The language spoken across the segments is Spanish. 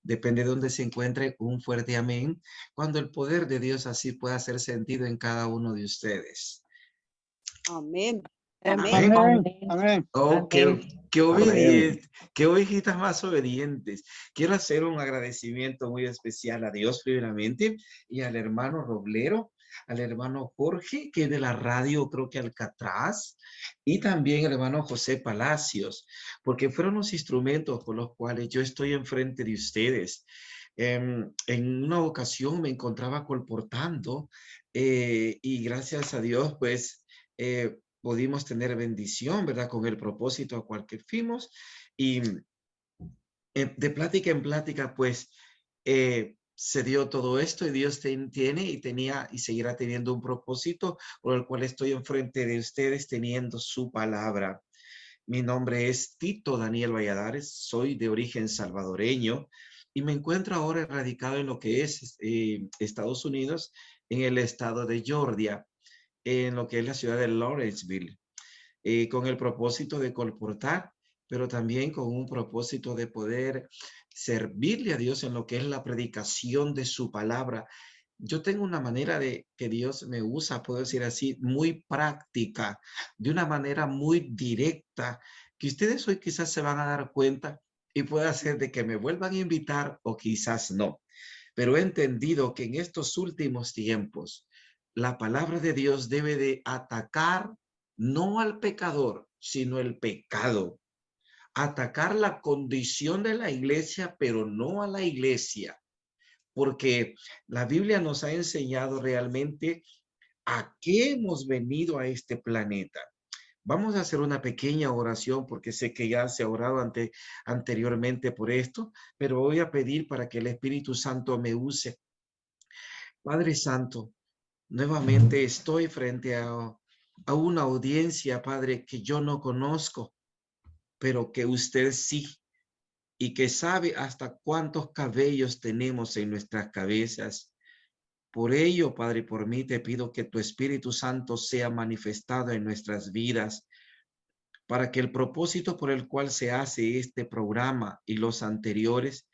Depende de donde se encuentre, un fuerte amén, cuando el poder de Dios así pueda hacer sentido en cada uno de ustedes. Amén. Amén. Amén. Oh, qué obedientes, qué ovejitas más obedientes. Quiero hacer un agradecimiento muy especial a Dios primeramente y al hermano Roblero, al hermano Jorge, que es de la radio, creo que Alcatraz, y también al hermano José Palacios, porque fueron los instrumentos con los cuales yo estoy enfrente de ustedes. En una ocasión me encontraba colportando y gracias a Dios, pues, pudimos tener bendición, ¿verdad? Con el propósito a cual que fuimos. Y de plática en plática, pues, se dio todo esto y Dios tiene y tenía y seguirá teniendo un propósito por el cual estoy enfrente de ustedes teniendo su palabra. Mi nombre es Tito Daniel Valladares, soy de origen salvadoreño y me encuentro ahora radicado en lo que es Estados Unidos, en el estado de Georgia, en lo que es la ciudad de Lawrenceville, con el propósito de colportar, pero también con un propósito de poder servirle a Dios en lo que es la predicación de su palabra. Yo tengo una manera de que Dios me usa, puedo decir así, muy práctica, de una manera muy directa, que ustedes hoy quizás se van a dar cuenta y puede hacer de que me vuelvan a invitar o quizás no. Pero he entendido que en estos últimos tiempos, la palabra de Dios debe de atacar no al pecador, sino el pecado. Atacar la condición de la iglesia, pero no a la iglesia. Porque la Biblia nos ha enseñado realmente a qué hemos venido a este planeta. Vamos a hacer una pequeña oración porque sé que ya se ha orado anteriormente por esto, pero voy a pedir para que el Espíritu Santo me use. Padre Santo, nuevamente estoy frente a una audiencia, Padre, que yo no conozco, pero que usted sí, y que sabe hasta cuántos cabellos tenemos en nuestras cabezas. Por ello, Padre, por mí te pido que tu Espíritu Santo sea manifestado en nuestras vidas, para que el propósito por el cual se hace este programa y los anteriores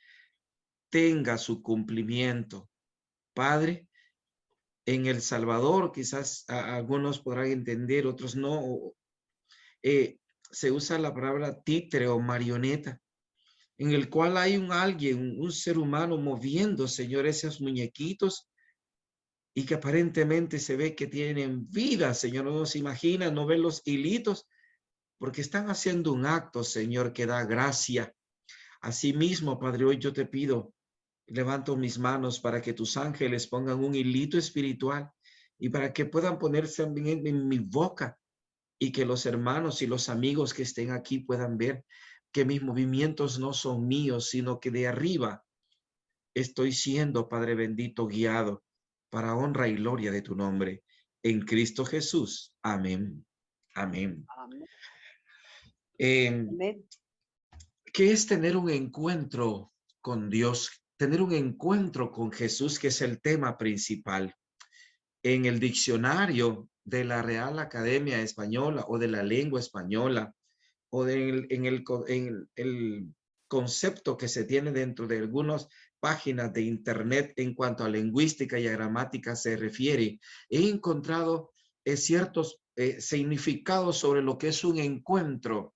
tenga su cumplimiento. Padre, en El Salvador, quizás algunos podrán entender, otros no, se usa la palabra títere o marioneta, en el cual hay alguien, un ser humano moviendo, Señor, esos muñequitos y que aparentemente se ve que tienen vida, Señor, no se imagina, no ven los hilitos, porque están haciendo un acto, Señor, que da gracia. Asimismo, Padre, hoy yo te pido, levanto mis manos para que tus ángeles pongan un hilito espiritual y para que puedan ponerse en mi boca y que los hermanos y los amigos que estén aquí puedan ver que mis movimientos no son míos, sino que de arriba estoy siendo, Padre bendito, guiado para honra y gloria de tu nombre. En Cristo Jesús. Amén. Amén. Amén. ¿Qué es tener un encuentro con Dios? Tener un encuentro con Jesús, que es el tema principal. En el diccionario de la Real Academia Española o de la lengua española, o en el concepto que se tiene dentro de algunas páginas de internet en cuanto a lingüística y a gramática se refiere, he encontrado ciertos significados sobre lo que es un encuentro.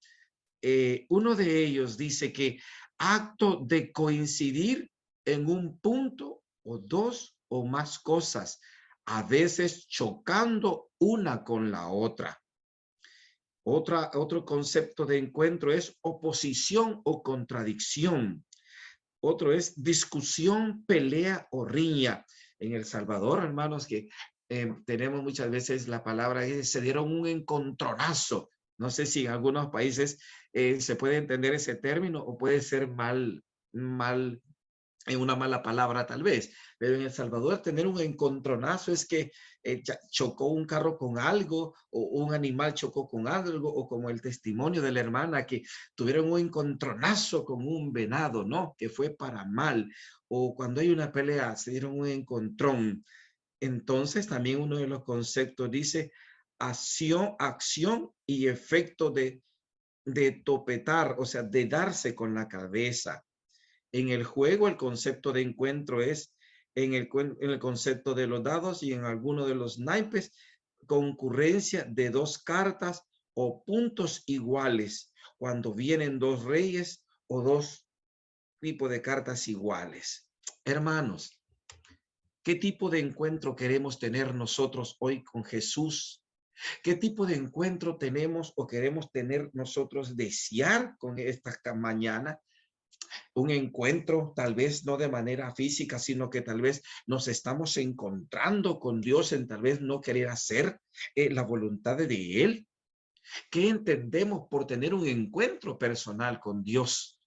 Uno de ellos dice que acto de coincidir en un punto o dos o más cosas, a veces chocando una con la otra. Otro concepto de encuentro es oposición o contradicción. Otro es discusión, pelea o riña. En El Salvador, hermanos, que tenemos muchas veces la palabra, se dieron un encontronazo. No sé si en algunos países se puede entender ese término o puede ser mal en una mala palabra tal vez, pero en El Salvador tener un encontronazo es que chocó un carro con algo o un animal chocó con algo, o como el testimonio de la hermana que tuvieron un encontronazo con un venado, ¿no? Que fue para mal, o cuando hay una pelea se dieron un encontrón. Entonces también uno de los conceptos dice acción y efecto de topetar, o sea, de darse con la cabeza. En el juego, el concepto de encuentro es en el concepto de los dados y en alguno de los naipes, concurrencia de dos cartas o puntos iguales, cuando vienen dos reyes o dos tipos de cartas iguales. Hermanos, ¿qué tipo de encuentro queremos tener nosotros hoy con Jesús? ¿Qué tipo de encuentro tenemos o queremos tener nosotros, desear con esta mañana? Un encuentro tal vez no de manera física, sino que tal vez nos estamos encontrando con Dios en tal vez no querer hacer la voluntad de Él. ¿Qué entendemos por tener un encuentro personal con Dios?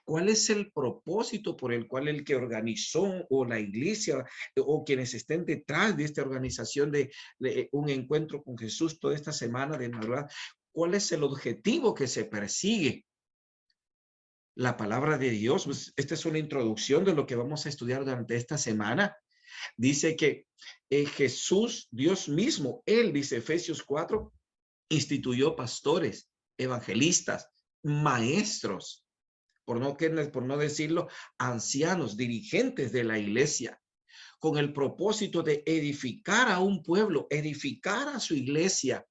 ¿Cuál es el propósito por el cual el que organizó o la iglesia o quienes estén detrás de esta organización de un encuentro con Jesús toda esta semana de Navidad? ¿Cuál es el objetivo que se persigue? La palabra de Dios, pues, esta es una introducción de lo que vamos a estudiar durante esta semana. Dice que Jesús, Dios mismo, Él, dice Efesios 4, instituyó pastores, evangelistas, maestros, por no decirlo, ancianos, dirigentes de la iglesia, con el propósito de edificar a un pueblo, edificar a su iglesia,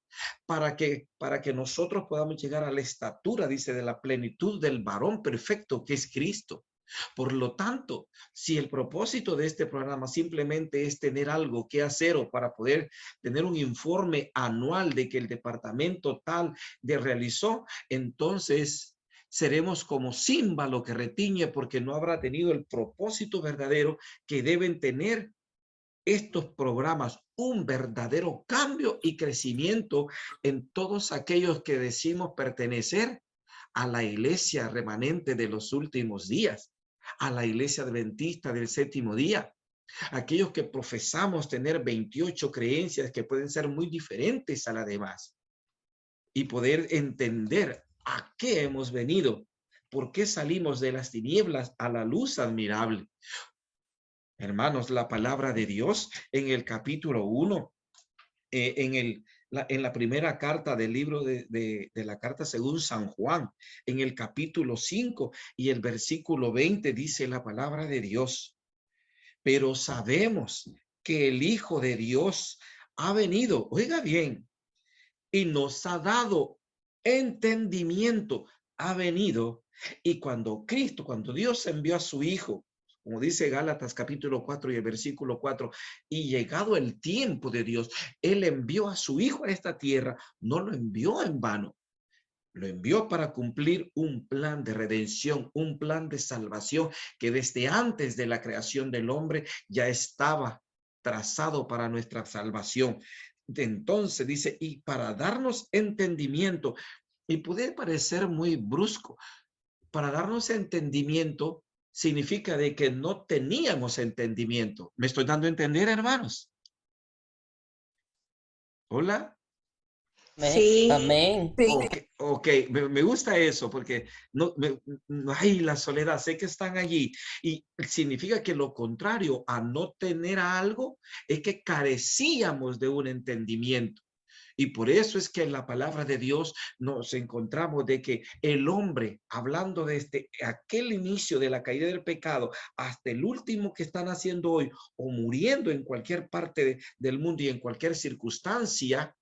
para que nosotros podamos llegar a la estatura, dice, de la plenitud del varón perfecto que es Cristo. Por lo tanto, si el propósito de este programa simplemente es tener algo que hacer o para poder tener un informe anual de que el departamento tal de realizó, entonces seremos como címbalo que retiñe porque no habrá tenido el propósito verdadero que deben tener estos programas, un verdadero cambio y crecimiento en todos aquellos que decimos pertenecer a la iglesia remanente de los últimos días, a la iglesia adventista del séptimo día, aquellos que profesamos tener 28 creencias que pueden ser muy diferentes a las demás y poder entender a qué hemos venido, por qué salimos de las tinieblas a la luz admirable. Hermanos, la palabra de Dios en el capítulo 1, en la primera carta del libro de la carta según San Juan, en el capítulo 5 y el versículo 20 dice la palabra de Dios. Pero sabemos que el Hijo de Dios ha venido, oiga bien, y nos ha dado entendimiento, ha venido. Y cuando Dios envió a su Hijo, como dice Gálatas capítulo 4 y el versículo 4, y llegado el tiempo de Dios, Él envió a su Hijo a esta tierra, no lo envió en vano. Lo envió para cumplir un plan de redención, un plan de salvación que desde antes de la creación del hombre ya estaba trazado para nuestra salvación. Entonces dice, y para darnos entendimiento, y puede parecer muy brusco, para darnos entendimiento significa de que no teníamos entendimiento. ¿Me estoy dando a entender, hermanos? ¿Hola? Sí, Amén. sí, Ok, me gusta eso porque no hay la soledad, sé que están allí y significa que lo contrario a no tener algo es que carecíamos de un entendimiento. Y por eso es que en la palabra de Dios nos encontramos de que el hombre, hablando desde aquel inicio de la caída del pecado hasta el último que están haciendo hoy o muriendo en cualquier parte del mundo y en cualquier circunstancia,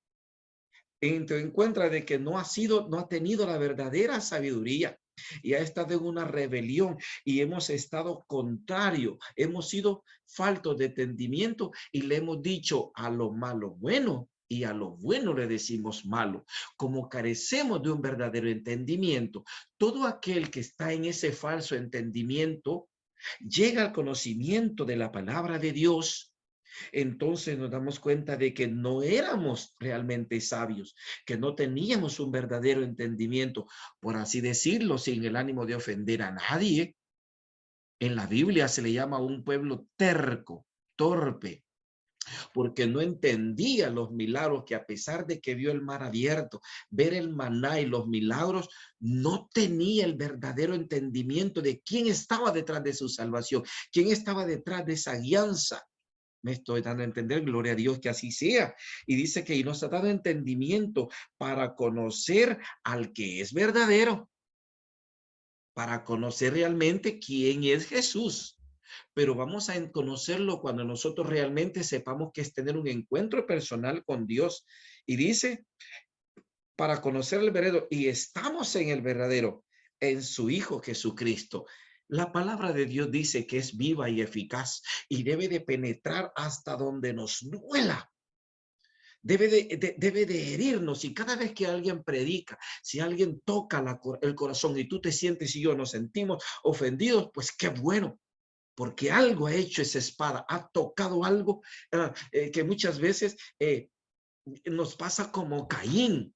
te encuentra de que no ha tenido la verdadera sabiduría y ha estado en una rebelión y hemos estado contrario, hemos sido faltos de entendimiento y le hemos dicho a lo malo bueno y a lo bueno le decimos malo. Como carecemos de un verdadero entendimiento, todo aquel que está en ese falso entendimiento llega al conocimiento de la palabra de Dios. Entonces nos damos cuenta de que no éramos realmente sabios, que no teníamos un verdadero entendimiento, por así decirlo, sin el ánimo de ofender a nadie. En la Biblia se le llama a un pueblo terco, torpe, porque no entendía los milagros, que a pesar de que vio el mar abierto, ver el maná y los milagros, no tenía el verdadero entendimiento de quién estaba detrás de su salvación, quién estaba detrás de esa guianza. Me estoy dando a entender, gloria a Dios, que así sea. Y dice que nos ha dado entendimiento para conocer al que es verdadero. para conocer realmente quién es Jesús. Pero vamos a conocerlo cuando nosotros realmente sepamos que es tener un encuentro personal con Dios. Y dice, para conocer el verdadero, y estamos en el verdadero, en su Hijo Jesucristo. La palabra de Dios dice que es viva y eficaz y debe de penetrar hasta donde nos duela. Debe de herirnos, y cada vez que alguien predica, si alguien toca el corazón y tú te sientes y yo nos sentimos ofendidos, pues qué bueno, porque algo ha hecho esa espada, ha tocado algo que muchas veces nos pasa como Caín.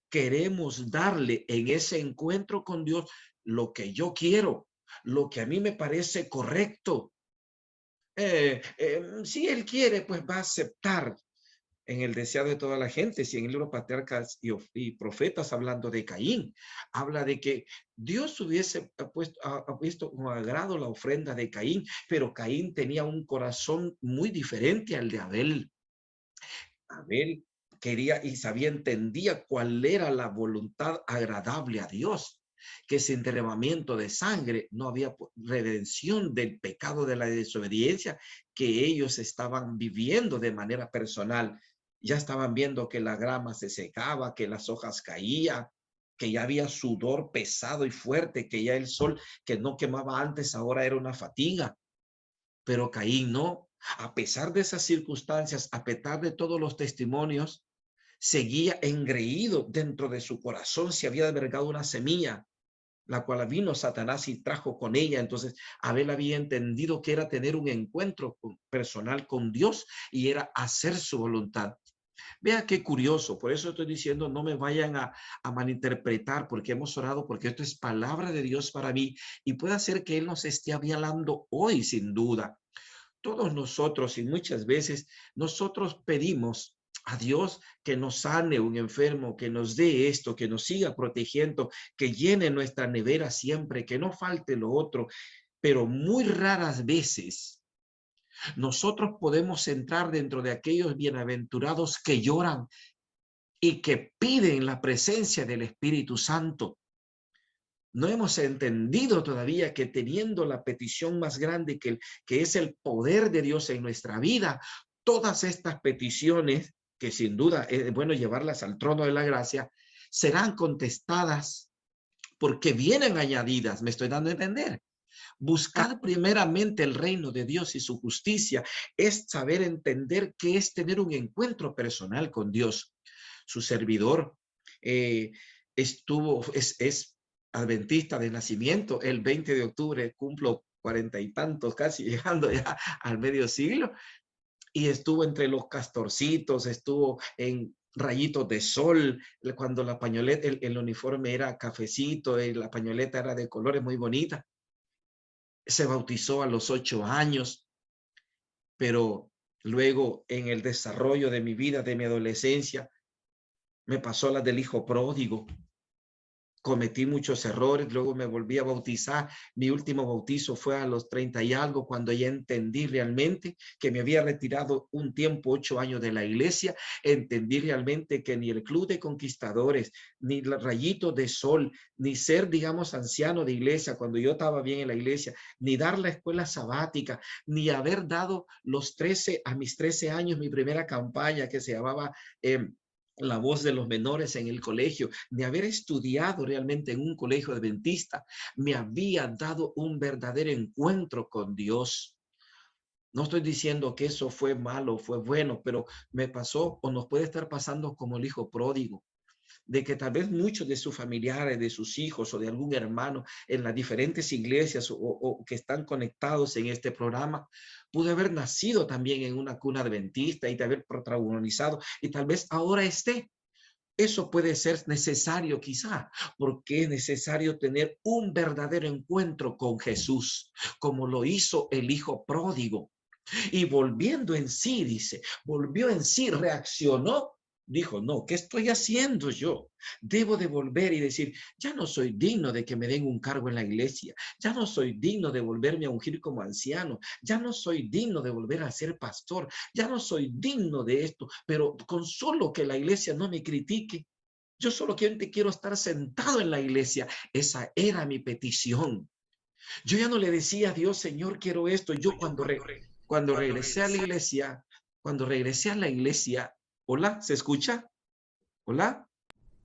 Queremos darle en ese encuentro con Dios lo que yo quiero, lo que a mí me parece correcto. Si él quiere, pues va a aceptar en el deseo de toda la gente. Si en el libro Patriarcas y Profetas, hablando de Caín, habla de que Dios hubiese visto con agrado la ofrenda de Caín, pero Caín tenía un corazón muy diferente al de Abel. Abel quería y sabía, entendía cuál era la voluntad agradable a Dios, que sin derramamiento de sangre no había redención del pecado de la desobediencia que ellos estaban viviendo de manera personal. Ya estaban viendo que la grama se secaba, que las hojas caían, que ya había sudor pesado y fuerte, que ya el sol que no quemaba antes ahora era una fatiga. Pero Caín no. A pesar de esas circunstancias, a pesar de todos los testimonios, seguía engreído dentro de su corazón. Se había albergado una semilla, la cual vino Satanás y trajo con ella. Entonces Abel había entendido que era tener un encuentro personal con Dios y era hacer su voluntad. Vea qué curioso, por eso estoy diciendo, no me vayan a malinterpretar, porque hemos orado, porque esto es palabra de Dios para mí, y puede ser que Él nos esté hablando hoy, sin duda. Todos nosotros, y muchas veces nosotros pedimos a Dios que nos sane un enfermo, que nos dé esto, que nos siga protegiendo, que llene nuestra nevera siempre, que no falte lo otro, pero muy raras veces nosotros podemos entrar dentro de aquellos bienaventurados que lloran y que piden la presencia del Espíritu Santo. No hemos entendido todavía que teniendo la petición más grande que es el poder de Dios en nuestra vida, todas estas peticiones, que sin duda es bueno llevarlas al trono de la gracia, serán contestadas porque vienen añadidas. Me estoy dando a entender. Buscar primeramente el reino de Dios y su justicia es saber entender qué es tener un encuentro personal con Dios. Su servidor eh, es adventista de nacimiento. El 20 de octubre cumplo 40 y tantos, casi llegando ya al medio siglo, y estuvo entre los castorcitos, estuvo en rayitos de sol, cuando la pañoleta, el uniforme era cafecito, la pañoleta era de colores muy bonita. Se bautizó a los 8 años, pero luego en el desarrollo de mi vida, de mi adolescencia, me pasó la del hijo pródigo. Cometí muchos errores, luego me volví a bautizar. Mi último bautizo fue a los 30 y algo, cuando ya entendí realmente que me había retirado un tiempo, 8 años de la iglesia. Entendí realmente que ni el club de conquistadores, ni el rayito de sol, ni ser, digamos, anciano de iglesia cuando yo estaba bien en la iglesia, ni dar la escuela sabática, ni haber dado a mis 13 años, mi primera campaña que se llamaba La Voz de los Menores en el colegio, de haber estudiado realmente en un colegio adventista, me había dado un verdadero encuentro con Dios. No estoy diciendo que eso fue malo, fue bueno, pero me pasó o nos puede estar pasando como el hijo pródigo, de que tal vez muchos de sus familiares, de sus hijos o de algún hermano en las diferentes iglesias o que están conectados en este programa, pudo haber nacido también en una cuna adventista y de haber protagonizado y tal vez ahora esté. Eso puede ser necesario quizá, porque es necesario tener un verdadero encuentro con Jesús, como lo hizo el hijo pródigo. Y volviendo en sí, dice, volvió en sí, reaccionó, dijo, no, ¿qué estoy haciendo yo? Debo de volver y decir, ya no soy digno de que me den un cargo en la iglesia, ya no soy digno de volverme a ungir como anciano, ya no soy digno de volver a ser pastor, ya no soy digno de esto, pero con solo que la iglesia no me critique, Yo solo quiero estar sentado en la iglesia. Esa era mi petición. Yo ya no le decía a Dios, Señor, quiero esto. Yo cuando regresé a la iglesia, ¿hola? ¿Se escucha? ¿Hola?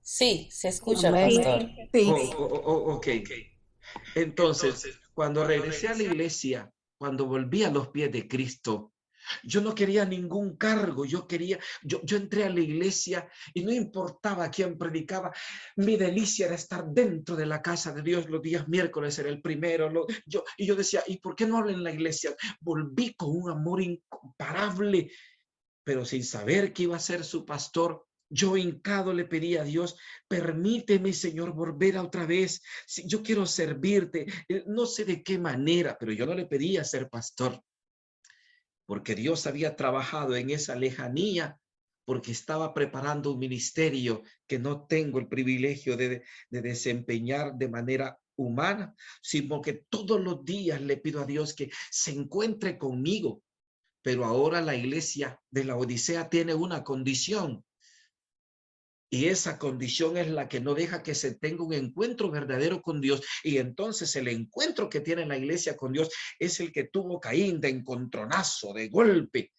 Sí, se escucha, Amén. pastor. Sí. Ok. Entonces, cuando regresé a la iglesia, cuando volví a los pies de Cristo, yo no quería ningún cargo, yo entré a la iglesia y no importaba quién predicaba, mi delicia era estar dentro de la casa de Dios. Los días miércoles era el primero, y yo decía, ¿y por qué no hablo en la iglesia? Volví con un amor incomparable, pero sin saber que iba a ser su pastor. Yo hincado le pedí a Dios, permíteme, Señor, volver a otra vez. Si yo quiero servirte, no sé de qué manera, pero yo no le pedía ser pastor, porque Dios había trabajado en esa lejanía, porque estaba preparando un ministerio que no tengo el privilegio de desempeñar de manera humana, sino que todos los días le pido a Dios que se encuentre conmigo. Pero ahora la iglesia de la Odisea tiene una condición, y esa condición es la que no deja que se tenga un encuentro verdadero con Dios. Y entonces el encuentro que tiene la iglesia con Dios es el que tuvo Caín, de encontronazo, de golpe,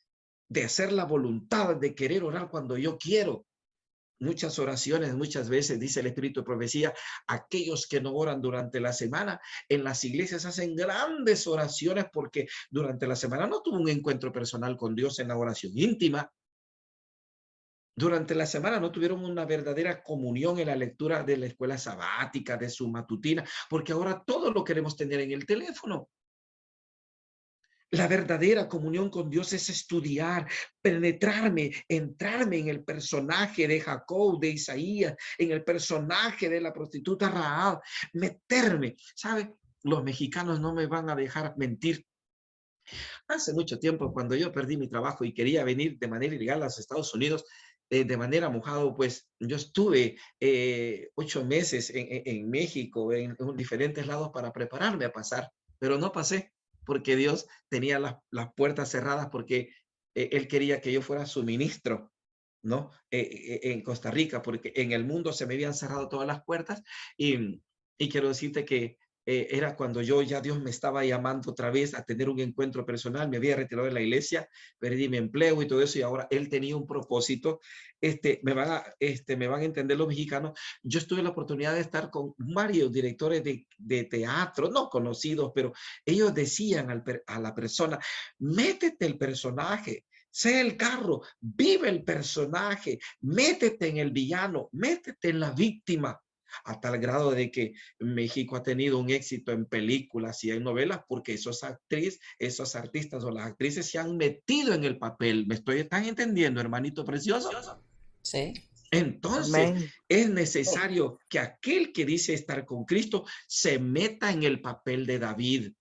de hacer la voluntad, de querer orar cuando yo quiero. Muchas oraciones, muchas veces, dice el Espíritu de Profecía, aquellos que no oran durante la semana, en las iglesias hacen grandes oraciones porque durante la semana no tuvo un encuentro personal con Dios en la oración íntima. Durante la semana no tuvieron una verdadera comunión en la lectura de la escuela sabática, de su matutina, porque ahora todo lo queremos tener en el teléfono. La verdadera comunión con Dios es estudiar, penetrarme, entrarme en el personaje de Jacob, de Isaías, en el personaje de la prostituta Rahab, meterme. ¿Sabe? Los mexicanos no me van a dejar mentir. Hace mucho tiempo, cuando yo perdí mi trabajo y quería venir de manera ilegal a los Estados Unidos, de manera mojado, pues yo estuve 8 meses en México, en diferentes lados para prepararme a pasar, pero no pasé porque Dios tenía las puertas cerradas, porque Él quería que yo fuera su ministro, ¿no? En Costa Rica, porque en el mundo se me habían cerrado todas las puertas, y quiero decirte que era cuando ya Dios me estaba llamando otra vez a tener un encuentro personal. Me había retirado de la iglesia, perdí mi empleo y todo eso, y ahora Él tenía un propósito. Me van a entender los mexicanos. Yo tuve la oportunidad de estar con varios directores de teatro, no conocidos, pero ellos decían a la persona, métete el personaje, sé el carro, vive el personaje, métete en el villano, métete en la víctima, a tal grado de que México ha tenido un éxito en películas y en novelas porque esos artistas o las actrices se han metido en el papel. ¿Están entendiendo, hermanito precioso? Sí. Entonces, Amén. es necesario que aquel que dice estar con Cristo se meta en el papel de David.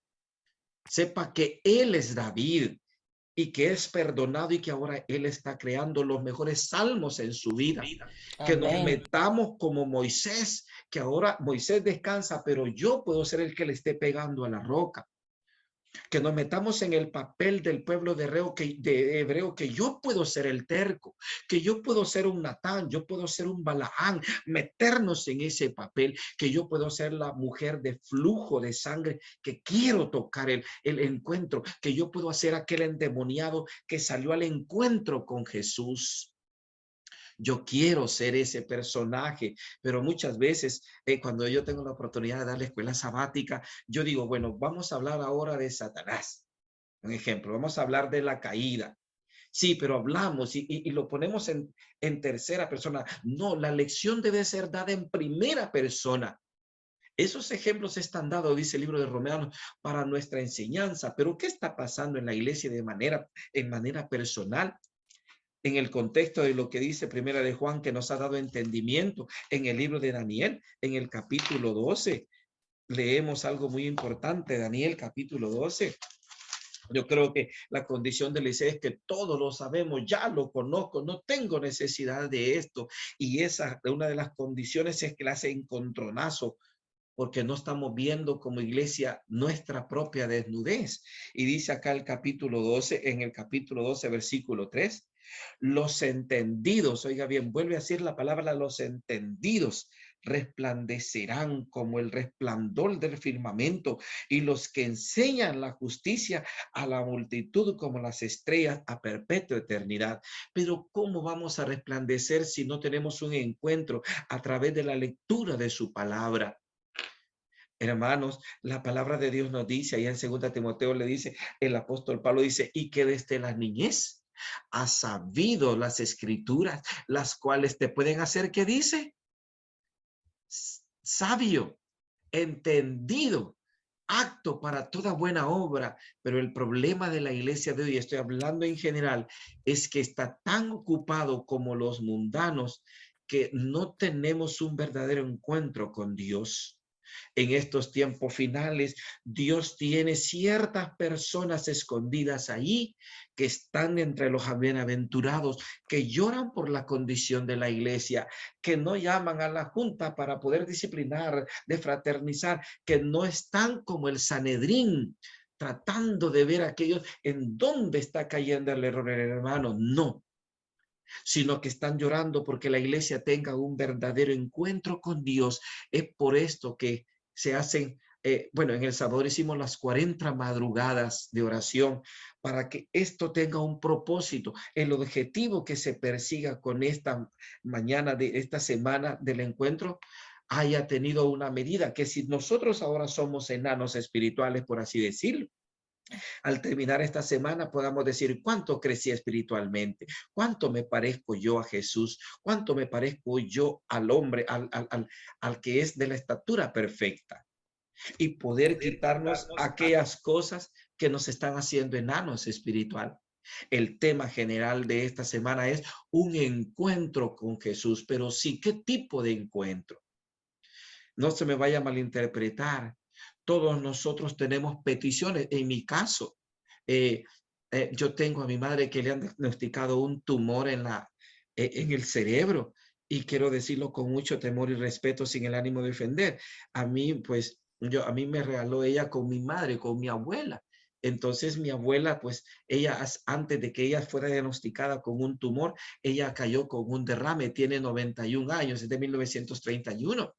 Sepa que él es David y que es perdonado, y que ahora Él está creando los mejores salmos en su vida. Que nos metamos como Moisés, que ahora Moisés descansa, pero yo puedo ser el que le esté pegando a la roca. Que nos metamos en el papel del pueblo de hebreo, que yo puedo ser el terco, que yo puedo ser un Natán, yo puedo ser un Balaán, meternos en ese papel, que yo puedo ser la mujer de flujo de sangre, que quiero tocar el encuentro, que yo puedo hacer aquel endemoniado que salió al encuentro con Jesús. Yo quiero ser ese personaje, pero muchas veces cuando yo tengo la oportunidad de dar la escuela sabática, yo digo, bueno, vamos a hablar ahora de Satanás. Un ejemplo, vamos a hablar de la caída. Sí, pero hablamos y lo ponemos en tercera persona. No, la lección debe ser dada en primera persona. Esos ejemplos están dados, dice el libro de Romanos, para nuestra enseñanza. Pero ¿qué está pasando en la iglesia en manera personal? En el contexto de lo que dice Primera de Juan, que nos ha dado entendimiento en el libro de Daniel, en el capítulo 12, leemos algo muy importante, Daniel capítulo 12. Yo creo que la condición de Eliseo es que todos lo sabemos, ya lo conozco, no tengo necesidad de esto. Y una de las condiciones es que le hace encontronazo porque no estamos viendo como iglesia nuestra propia desnudez. Y dice acá el capítulo 12, en el capítulo 12, versículo 3, los entendidos, oiga bien, vuelve a decir la palabra, los entendidos resplandecerán como el resplandor del firmamento, y los que enseñan la justicia a la multitud como las estrellas a perpetua eternidad. Pero ¿cómo vamos a resplandecer si no tenemos un encuentro a través de la lectura de su palabra? Hermanos, la palabra de Dios nos dice, allá en 2 Timoteo le dice, el apóstol Pablo dice, y que desde la niñez has sabido las escrituras, las cuales te pueden hacer, ¿qué dice? Sabio, entendido, apto para toda buena obra. Pero el problema de la iglesia de hoy, estoy hablando en general, es que está tan ocupado como los mundanos que no tenemos un verdadero encuentro con Dios. En estos tiempos finales, Dios tiene ciertas personas escondidas ahí que están entre los bienaventurados, que lloran por la condición de la iglesia, que no llaman a la junta para poder disciplinar, de fraternizar, que no están como el Sanedrín, tratando de ver a aquellos en dónde está cayendo el error el hermano. No, sino que están llorando porque la iglesia tenga un verdadero encuentro con Dios. Es por esto que se hacen, bueno, en El Salvador hicimos las 40 madrugadas de oración para que esto tenga un propósito. El objetivo que se persiga con esta mañana de esta semana del encuentro haya tenido una medida, que si nosotros ahora somos enanos espirituales, por así decirlo, al terminar esta semana podamos decir cuánto crecí espiritualmente, cuánto me parezco yo a Jesús, cuánto me parezco yo al hombre, al que es de la estatura perfecta, y poder quitarnos aquellas cosas que nos están haciendo enanos espiritual. El tema general de esta semana es un encuentro con Jesús, pero sí, ¿qué tipo de encuentro? No se me vaya a malinterpretar. Todos nosotros tenemos peticiones. En mi caso, eh, yo tengo a mi madre que le han diagnosticado un tumor en el cerebro, y quiero decirlo con mucho temor y respeto sin el ánimo de ofender. A mí, pues, a mí me regaló ella con mi madre, con mi abuela. Entonces mi abuela, pues ella, antes de que ella fuera diagnosticada con un tumor, ella cayó con un derrame, tiene 91 años, es de 1931.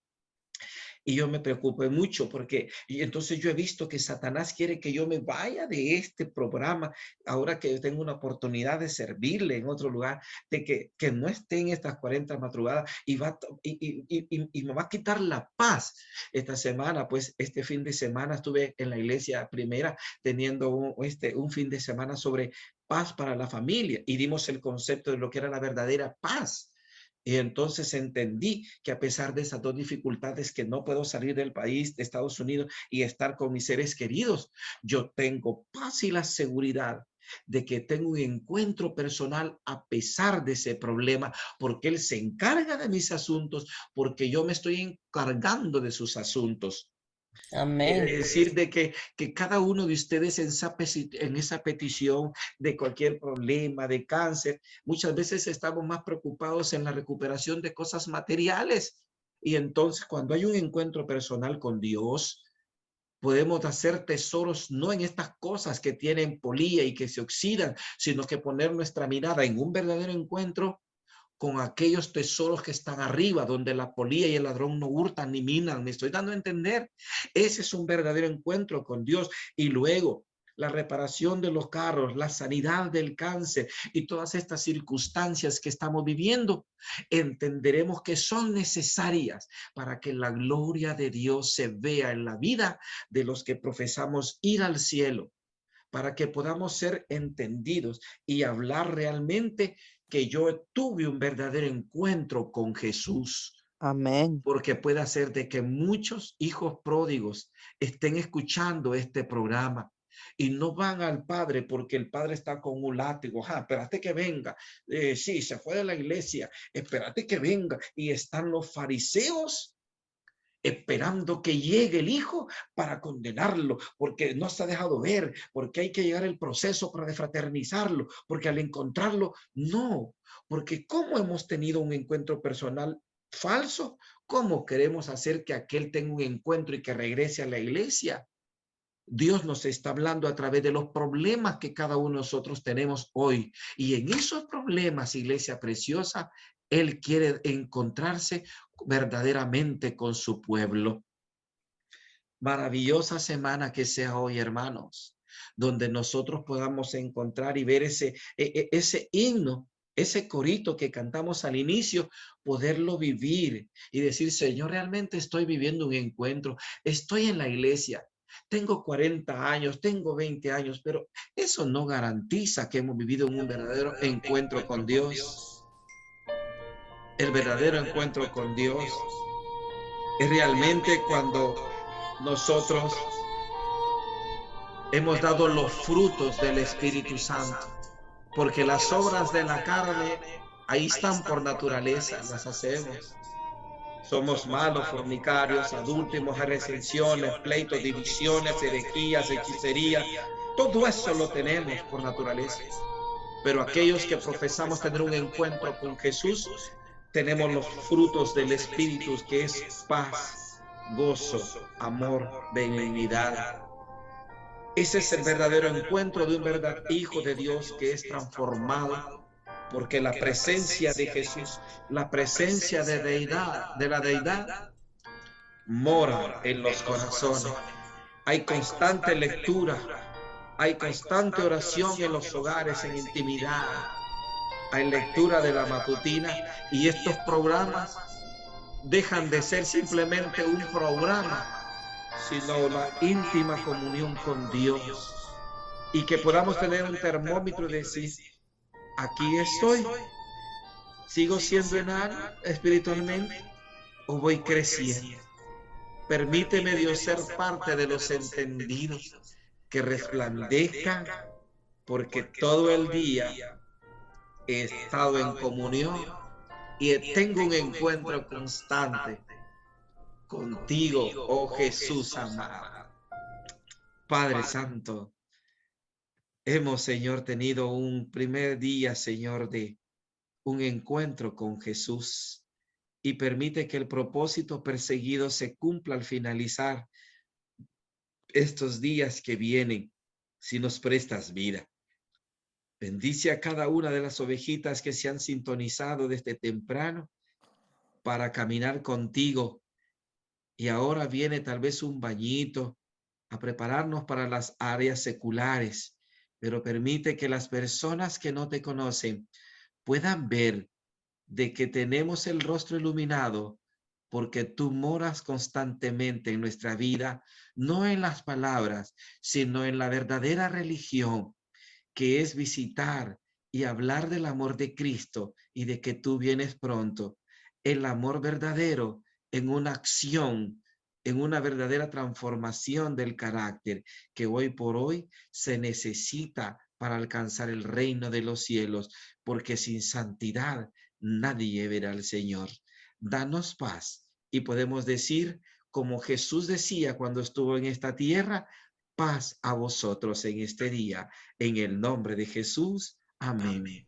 Y yo me preocupé mucho porque, y entonces yo he visto que Satanás quiere que yo me vaya de este programa, ahora que tengo una oportunidad de servirle en otro lugar, de que no esté en estas 40 madrugadas y me va a quitar la paz. Esta semana, pues este fin de semana estuve en la iglesia primera teniendo un fin de semana sobre paz para la familia, y dimos el concepto de lo que era la verdadera paz. Y entonces entendí que a pesar de esas dos dificultades, que no puedo salir del país de Estados Unidos y estar con mis seres queridos, yo tengo paz y la seguridad de que tengo un encuentro personal a pesar de ese problema, porque Él se encarga de mis asuntos, porque yo me estoy encargando de sus asuntos. Quiere Amén. decir de que cada uno de ustedes en esa petición de cualquier problema, de cáncer, muchas veces estamos más preocupados en la recuperación de cosas materiales. Y entonces cuando hay un encuentro personal con Dios, podemos hacer tesoros no en estas cosas que tienen polilla y que se oxidan, sino que poner nuestra mirada en un verdadero encuentro con aquellos tesoros que están arriba, donde la polilla y el ladrón no hurtan ni minan. Me estoy dando a entender. Ese es un verdadero encuentro con Dios. Y luego, la reparación de los carros, la sanidad del cáncer y todas estas circunstancias que estamos viviendo, entenderemos que son necesarias para que la gloria de Dios se vea en la vida de los que profesamos ir al cielo, para que podamos ser entendidos y hablar realmente que yo tuve un verdadero encuentro con Jesús. Amén. Porque puede ser de que muchos hijos pródigos estén escuchando este programa y no van al padre porque el padre está con un látigo. Espérate que venga. Sí, se fue de la iglesia. Espérate que venga. Y están los fariseos esperando que llegue el hijo para condenarlo, porque no se ha dejado ver, porque hay que llegar el proceso para defraternizarlo, porque al encontrarlo, no, porque como hemos tenido un encuentro personal falso, ¿cómo queremos hacer que aquel tenga un encuentro y que regrese a la iglesia? Dios nos está hablando a través de los problemas que cada uno de nosotros tenemos hoy. Y en esos problemas, iglesia preciosa, Él quiere encontrarse verdaderamente con su pueblo. Maravillosa semana que sea hoy, hermanos, donde nosotros podamos encontrar y ver ese himno, ese corito que cantamos al inicio, poderlo vivir y decir, Señor, realmente estoy viviendo un encuentro, estoy en la iglesia, tengo 40 años, tengo 20 años, pero eso no garantiza que hemos vivido un verdadero encuentro con Dios. El verdadero encuentro con Dios es realmente cuando nosotros hemos dado los frutos del Espíritu Santo, porque las obras de la carne ahí están por naturaleza, las hacemos. Somos malos, fornicarios, adúlteros, recensiones, pleitos, divisiones, herejías, hechicería. Todo eso lo tenemos por naturaleza. Pero aquellos que profesamos tener un encuentro con Jesús, tenemos los frutos del Espíritu, que es paz, gozo, amor, benignidad. Ese es el verdadero encuentro de un verdadero hijo de Dios que es transformado, porque la presencia de Jesús, la presencia de la deidad, mora en los corazones. Hay constante lectura, hay constante oración en los hogares, en intimidad. Hay lectura de la matutina y estos programas dejan de ser simplemente un programa, sino la íntima comunión con Dios. Y que podamos tener un termómetro y decir, aquí estoy, sigo siendo enano espiritualmente o voy creciendo. Permíteme, Dios, ser parte de los entendidos que resplandezcan, porque todo el día he estado en comunión y tengo un encuentro constante contigo, oh Jesús amado. Padre Santo, hemos, Señor, tenido un primer día, Señor, de un encuentro con Jesús, y permite que el propósito perseguido se cumpla al finalizar estos días que vienen, si nos prestas vida. Bendice a cada una de las ovejitas que se han sintonizado desde temprano para caminar contigo, y ahora viene tal vez un bañito a prepararnos para las áreas seculares, pero permite que las personas que no te conocen puedan ver de que tenemos el rostro iluminado porque tú moras constantemente en nuestra vida, no en las palabras, sino en la verdadera religión, que es visitar y hablar del amor de Cristo y de que tú vienes pronto. El amor verdadero en una acción, en una verdadera transformación del carácter que hoy por hoy se necesita para alcanzar el reino de los cielos, porque sin santidad nadie verá al Señor. Danos paz y podemos decir, como Jesús decía cuando estuvo en esta tierra, paz a vosotros en este día. En el nombre de Jesús. Amén.